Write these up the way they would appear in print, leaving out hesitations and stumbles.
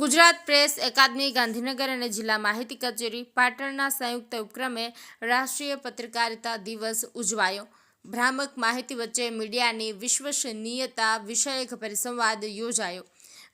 Gujarat press એકાદમી Gandhinagar અને જિલ્લા માહિતી કચેરી પાટણના સંયુક્ત ઉપક્રમે રાષ્ટ્રીય પત્રકારિતા દિવસ ઉજવાયો। ભ્રામક માહિતી વચ્ચે મીડિયાની વિશ્વસનીયતા વિષયક પરિસંવાદ યોજાયો।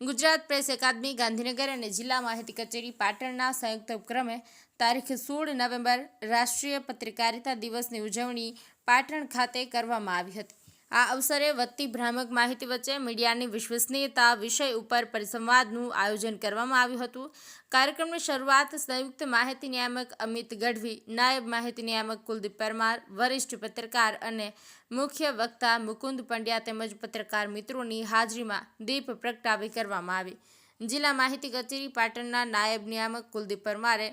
ગુજરાત પ્રેસ એકાદમી ગાંધીનગર અને જિલ્લા માહિતી કચેરી પાટણના સંયુક્ત ઉપક્રમે તારીખ 16 નવેમ્બર રાષ્ટ્રીય પત્રકારિતા દિવસની ઉજવણી પાટણ ખાતે કરવામાં આવી હતી। આ અવસરે વધતી ભ્રામક માહિતી વચ્ચે મીડિયાની વિશ્વસનીયતા વિષય ઉપર પરિસંવાદનું આયોજન કરવામાં આવ્યું હતું। કાર્યક્રમની શરૂઆત સંયુક્ત માહિતી નિયામક અમિત ગઢવી, નાયબ માહિતી નિયામક કુલદીપ પરમાર, વરિષ્ઠ પત્રકાર અને મુખ્ય વક્તા મુકુંદ પંડ્યા તેમજ પત્રકાર મિત્રોની હાજરીમાં દીપ પ્રગટાવી કરવામાં આવી। જિલ્લા માહિતી કચેરી પાટણના નાયબ નિયામક કુલદીપ પરમારે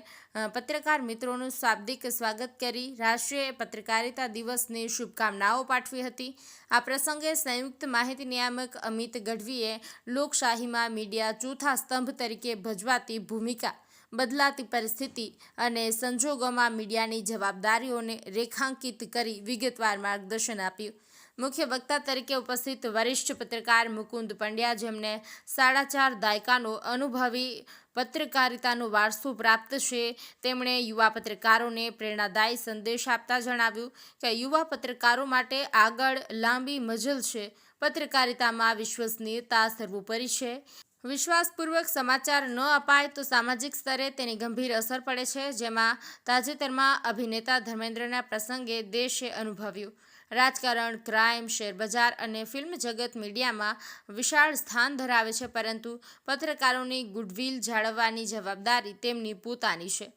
પત્રકાર મિત્રોનું શાબ્દિક સ્વાગત કરી રાષ્ટ્રીય પત્રકારિતા દિવસની શુભકામનાઓ પાઠવી હતી। આ પ્રસંગે સંયુક્ત માહિતી નિયામક અમિત ગઢવીએ લોકશાહીમાં મીડિયા ચોથા સ્તંભ તરીકે ભજવાતી ભૂમિકા, બદલાતી પરિસ્થિતિ અને સંજોગોમાં મીડિયાની જવાબદારીઓને રેખાંકિત કરી વિગતવાર માર્ગદર્શન આપ્યું। મુખ્ય વક્તા તરીકે ઉપસ્થિત વરિષ્ઠ પત્રકાર મુકુંદ પંડ્યા, જેમને 4.5 દાયકાનો અનુભવી પત્રકારિતાનો વારસો પ્રાપ્ત છે, તેમણે યુવા પત્રકારોને પ્રેરણાદાયી સંદેશ આપતા જણાવ્યું કે યુવા પત્રકારો માટે આગળ લાંબી મજલ છે। પત્રકારિતામાં વિશ્વસનીયતા સર્વોપરી છે। વિશ્વાસપૂર્વક સમાચાર ન અપાય તો સામાજિક સ્તરે તેની ગંભીર અસર પડે છે, જેમાં તાજેતરમાં અભિનેતા ધર્મેન્દ્રના પ્રસંગે દેશે અનુભવ્યું। રાજકારણ, ક્રાઇમ, શેરબજાર અને ફિલ્મ જગત મીડિયામાં વિશાળ સ્થાન ધરાવે છે, પરંતુ પત્રકારોની ગુડવિલ જાળવવાની જવાબદારી તેમની પોતાની છે।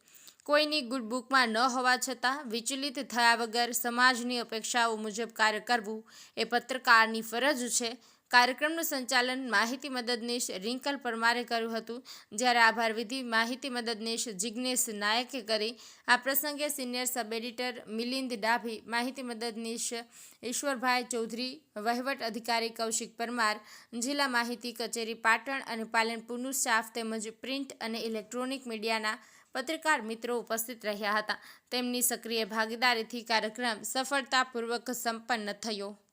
કોઈની ગુડ બુકમાં ન હોવા છતાં વિચલિત થયા વગર સમાજની અપેક્ષાઓ મુજબ કાર્ય કરવું એ પત્રકારની ફરજ છે। કાર્યક્રમનું સંચાલન માહિતી મદદનીશ રિંકલ પરમારે કર્યું હતું, જ્યારે આભાર વિધિ માહિતી મદદનીશ જિગ્નેશ નાયકે કરી। આ પ્રસંગે સિનિયર સબ એડિટર મિલિંદ ડાભી, માહિતી મદદનીશ ઈશ્વરભાઈ ચૌધરી, વહીવટ અધિકારી કૌશિક પરમાર, જિલ્લા માહિતી કચેરી પાટણ અને પાલનપુરનું સ્ટાફ તેમજ પ્રિન્ટ અને ઇલેક્ટ્રોનિક મીડિયાના પત્રકાર મિત્રો ઉપસ્થિત રહ્યા હતા। તેમની સક્રિય ભાગીદારીથી કાર્યક્રમ સફળતાપૂર્વક સંપન્ન થયો।